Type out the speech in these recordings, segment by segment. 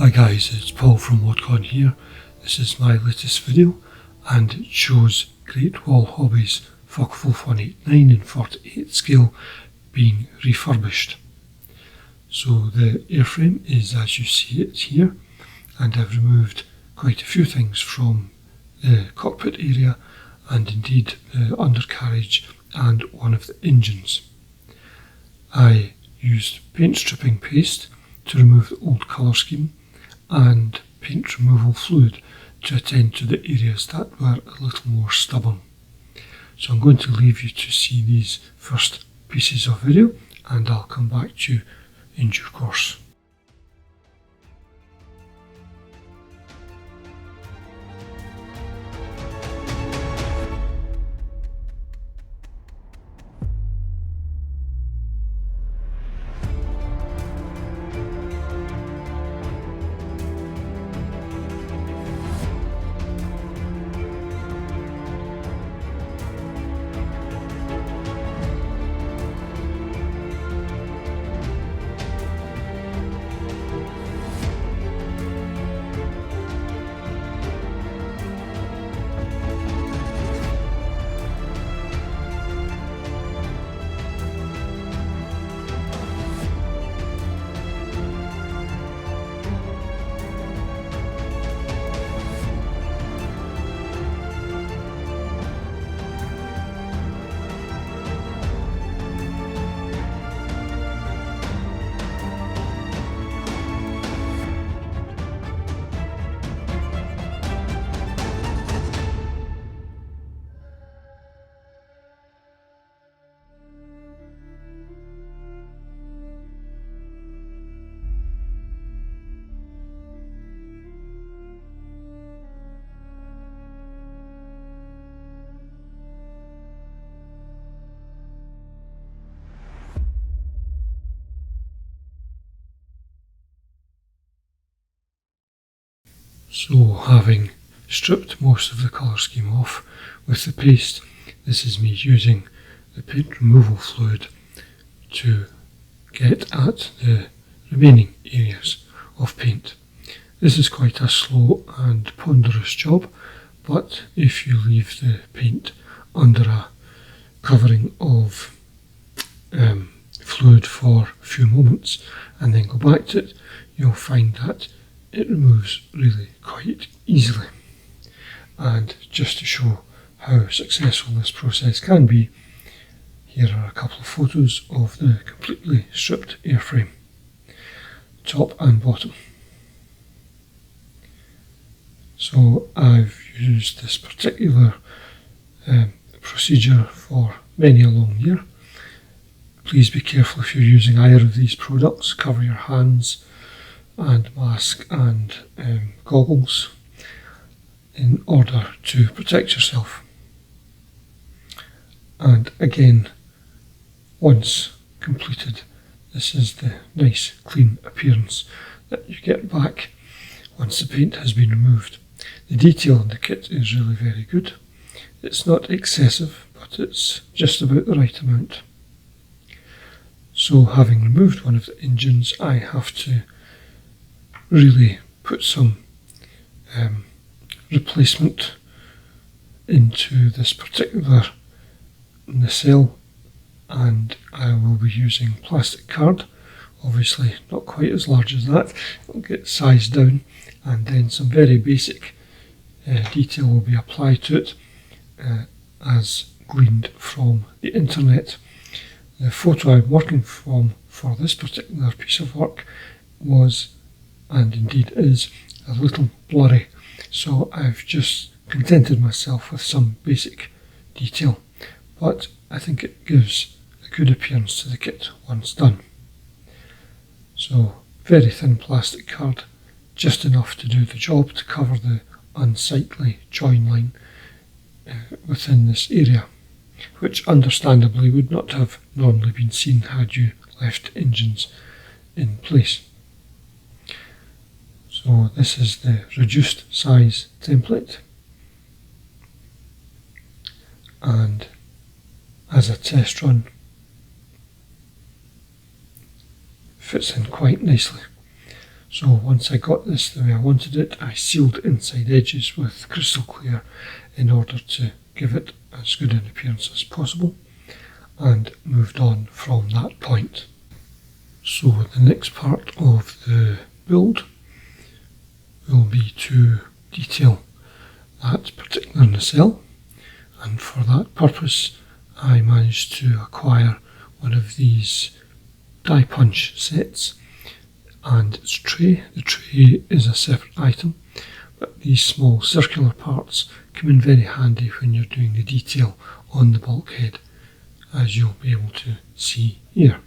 Hi guys, it's Paul from ModCon here. This is my latest video and it shows Great Wall Hobbies Fw189 in 48 scale being refurbished. So the airframe is as you see it here, and I've removed quite a few things from the cockpit area and indeed the undercarriage and one of the engines. I used paint stripping paste to remove the old colour scheme and paint removal fluid to attend to the areas that were a little more stubborn. So I'm going to leave you to see these first pieces of video and I'll come back to you in due course. So having stripped most of the colour scheme off with the paste, this is me using the paint removal fluid to get at the remaining areas of paint. This is quite a slow and ponderous job, but if you leave the paint under a covering of fluid for a few moments and then go back to it, you'll find that it removes really quite easily. And just to show how successful this process can be, here are a couple of photos of the completely stripped airframe, top and bottom. So I've used this particular procedure for many a long year. Please be careful if you're using either of these products. Cover your hands and mask and goggles in order to protect yourself. And again, once completed, this is the nice clean appearance that you get back once the paint has been removed. The detail in the kit is really very good. It's not excessive, but it's just about the right amount. So having removed one of the engines, I have to really put some replacement into this particular nacelle, and I will be using plastic card, obviously not quite as large as that. It'll get sized down, and then some very basic detail will be applied to it as gleaned from the internet. The photo I'm working from for this particular piece of work was, and indeed is, a little blurry, so I've just contented myself with some basic detail, but I think it gives a good appearance to the kit once done. So very thin plastic card, just enough to do the job to cover the unsightly join line within this area, which understandably would not have normally been seen had you left engines in place. So this is the reduced size template, and as a test run fits in quite nicely. So once I got this the way I wanted it, I sealed inside edges with crystal clear in order to give it as good an appearance as possible, and moved on from that point. So the next part of the build will be to detail that particular nacelle, and for that purpose I managed to acquire one of these die punch sets and its tray. The tray is a separate item, but these small circular parts come in very handy when you're doing the detail on the bulkhead, as you'll be able to see here.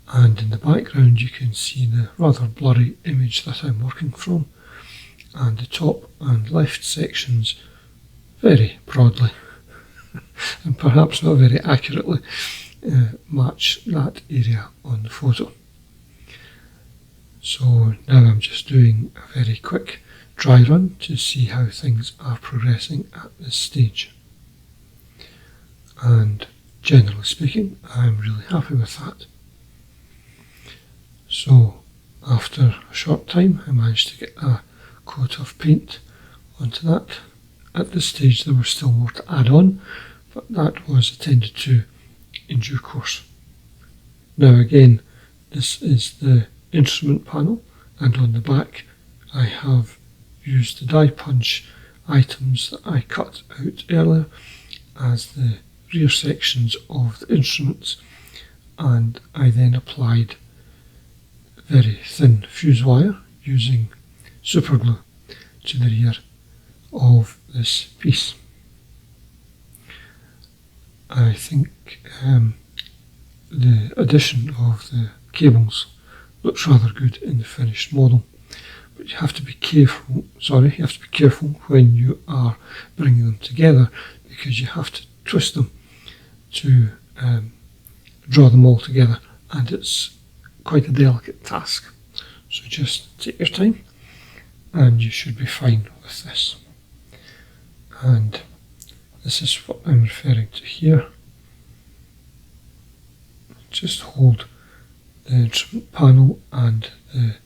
And in the background you can see the rather blurry image that I'm working from, and the top and left sections very broadly and perhaps not very accurately match that area on the photo. So now I'm just doing a very quick dry run to see how things are progressing at this stage, and generally speaking I'm really happy with that. So after a short time I managed to get a coat of paint onto that. At this stage there was still more to add on, but that was attended to in due course. Now again, this is the instrument panel, and on the back I have used the die punch items that I cut out earlier as the rear sections of the instruments, and I then applied very thin fuse wire using super glue to the rear of this piece. I think the addition of the cables looks rather good in the finished model, but you have to be careful. When you are bringing them together, because you have to twist them to draw them all together, and it's quite a delicate task. So just take your time and you should be fine with this. And this is what I'm referring to here. Just hold the instrument panel and the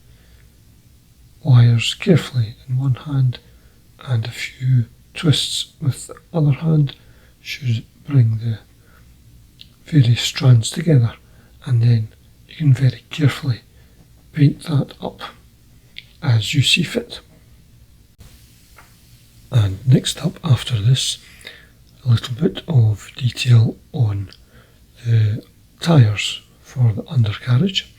wires carefully in one hand, and a few twists with the other hand should bring the various strands together, and then you can very carefully paint that up as you see fit. And next up after this, a little bit of detail on the tyres for the undercarriage.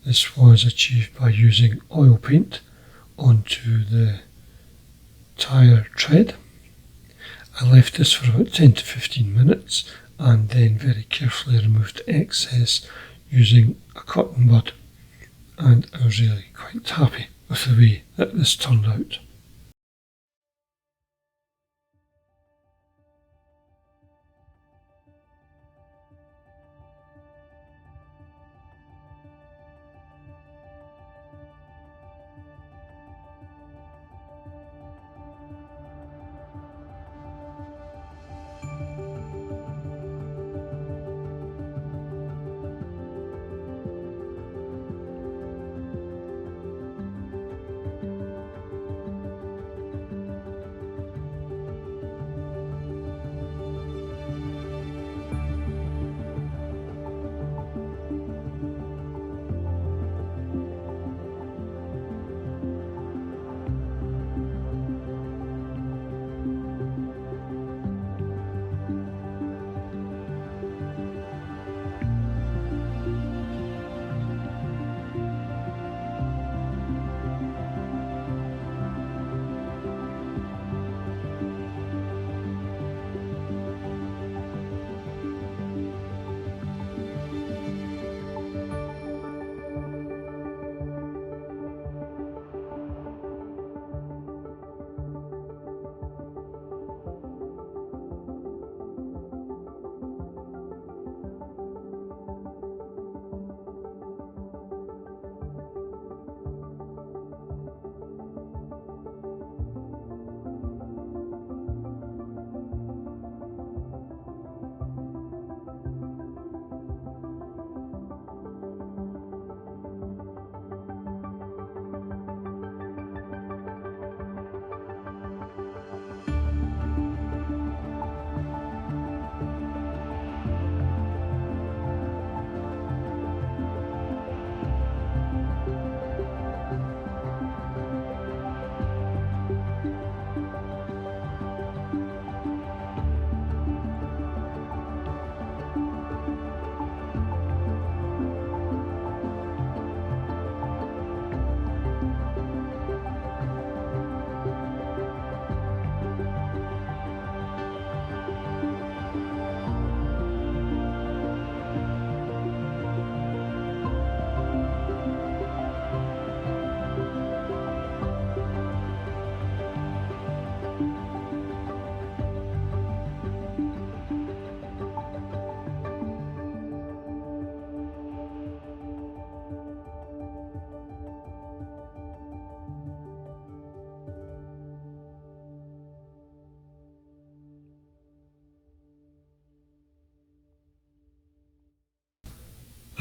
This was achieved by using oil paint onto the tyre tread. I left this for about 10 to 15 minutes and then very carefully removed excess using a cotton bud, and I was really quite happy with the way that this turned out.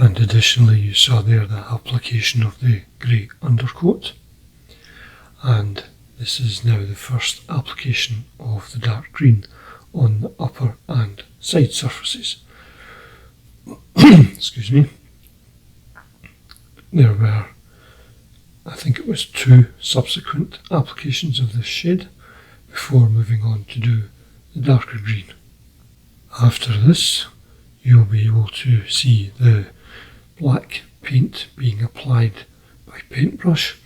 And additionally, you saw there the application of the grey undercoat, and this is now the first application of the dark green on the upper and side surfaces. Excuse me. There were, I think it was 2 subsequent applications of this shade before moving on to do the darker green. After this, you'll be able to see the black paint being applied by paintbrush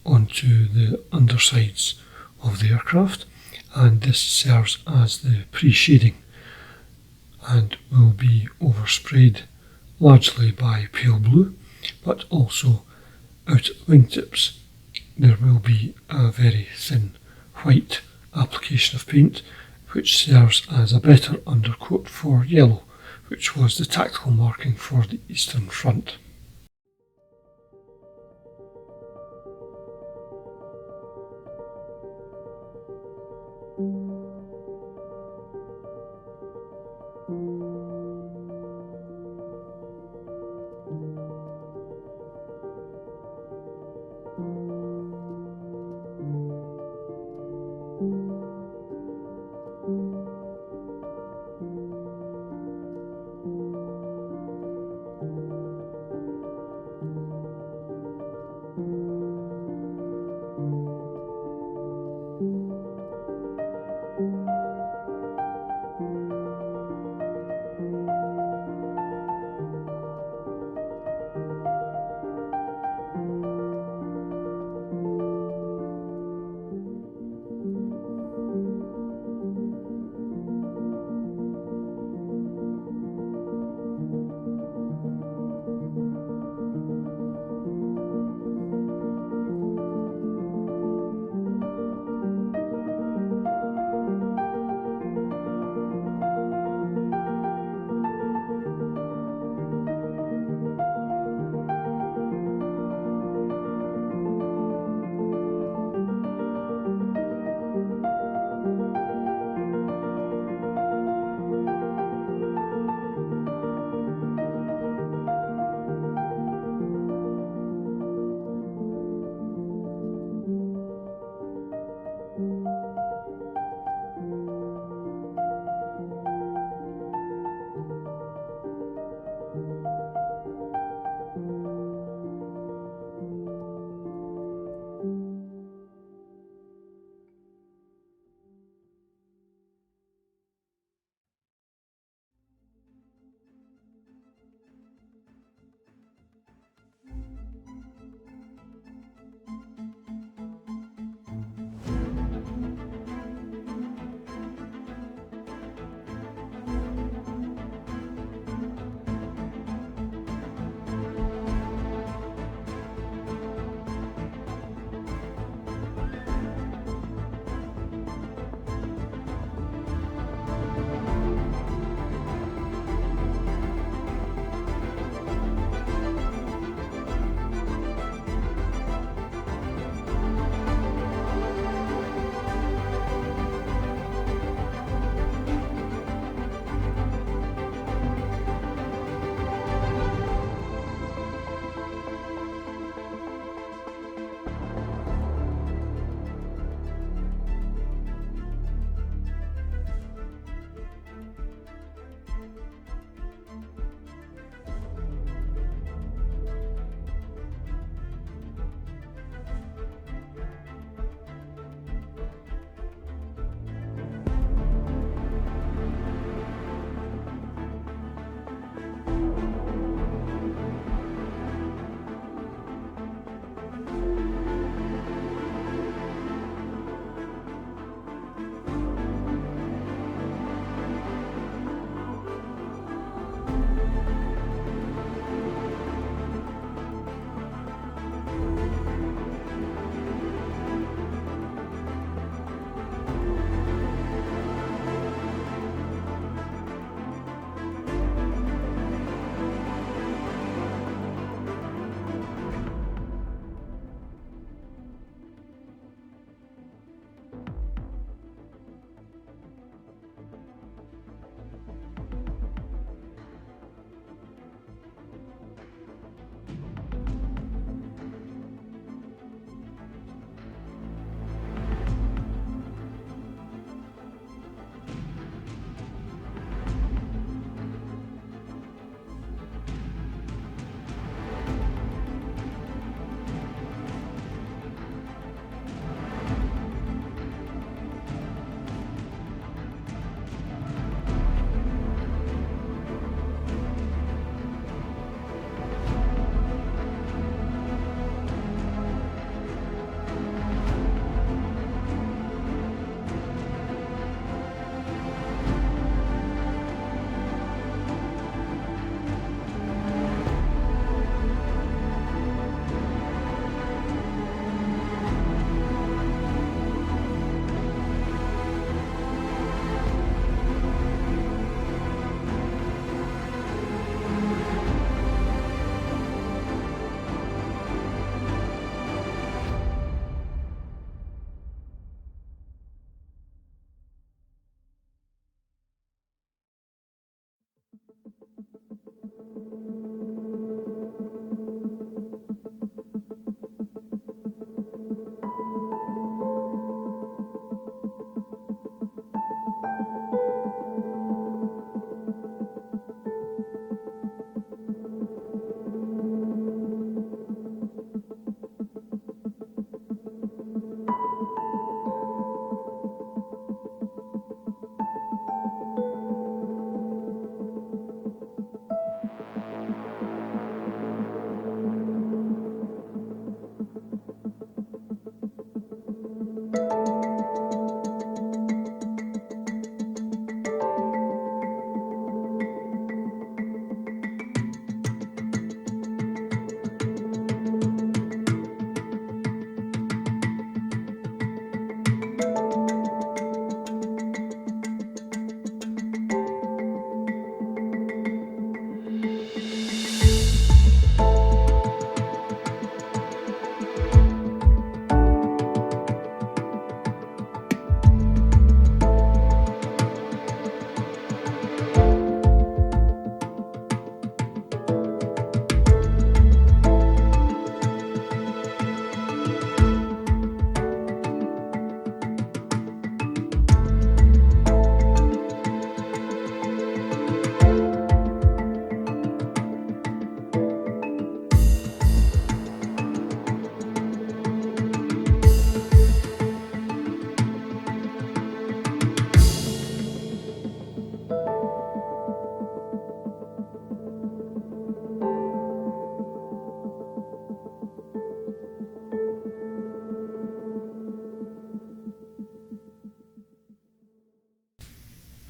onto the undersides of the aircraft, and this serves as the pre-shading and will be oversprayed largely by pale blue, but also out at the wingtips there will be a very thin white application of paint which serves as a better undercoat for yellow, which was the tactical marking for the eastern front.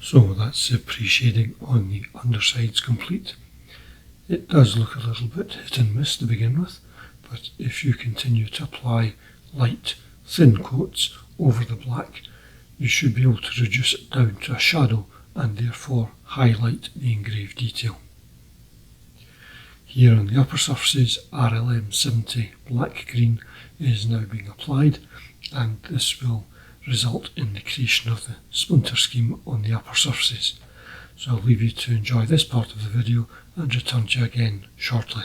So that's the pre-shading on the undersides complete. It does look a little bit hit and miss to begin with, but if you continue to apply light, thin coats over the black, you should be able to reduce it down to a shadow and therefore highlight the engraved detail. Here on the upper surfaces, RLM 70 black green is now being applied, and this will result in the creation of the splinter scheme on the upper surfaces. So I'll leave you to enjoy this part of the video and return to you again shortly.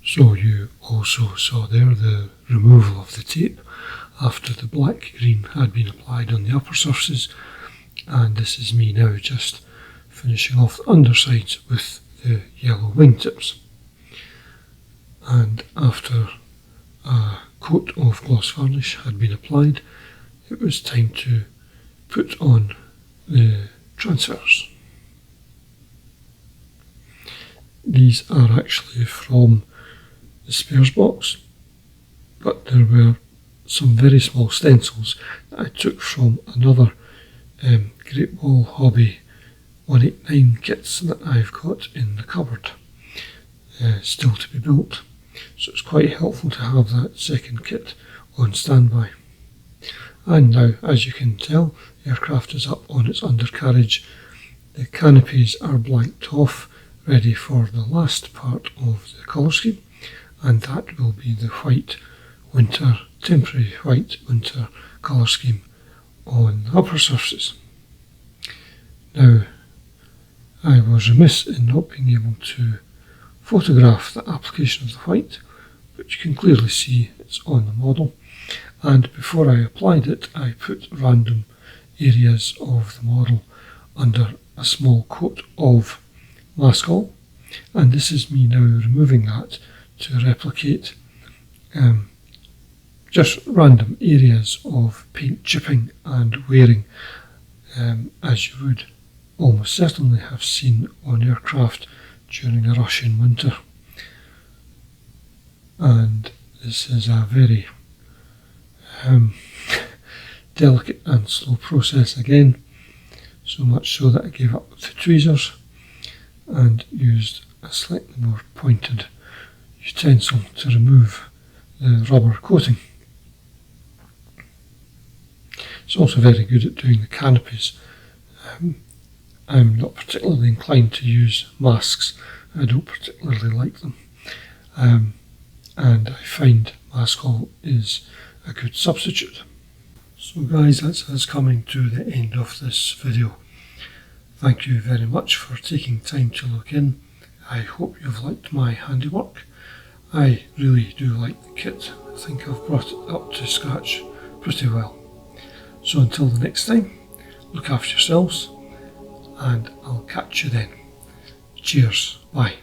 So you also saw there the removal of the tape after the black green had been applied on the upper surfaces, and this is me now just finishing off the undersides with the yellow wingtips. And after a coat of gloss varnish had been applied, it was time to put on the transfers. These are actually from the spares box, but there were some very small stencils that I took from another Great Wall Hobby Fw189 kits that I've got in the cupboard, still to be built. So it's quite helpful to have that second kit on standby. And now, as you can tell, the aircraft is up on its undercarriage. The canopies are blanked off, ready for the last part of the colour scheme, and that will be the white winter, temporary white winter colour scheme on the upper surfaces. Now, I was remiss in not being able to photograph the application of the white, but you can clearly see it's on the model. And before I applied it, I put random areas of the model under a small coat of mascol, and this is me now removing that to replicate just random areas of paint chipping and wearing, as you would almost certainly have seen on aircraft during a Russian winter. And this is a very delicate and slow process again, so much so that I gave up the tweezers and used a slightly more pointed utensil to remove the rubber coating. It's also very good at doing the canopies. I'm not particularly inclined to use masks. I don't particularly like them, and I find mascol is a good substitute. So guys, that's us coming to the end of this video. Thank you very much for taking time to look in. I hope you've liked my handiwork. I really do like the kit. I think I've brought it up to scratch pretty well. So until the next time, look after yourselves, and I'll catch you then. Cheers, bye.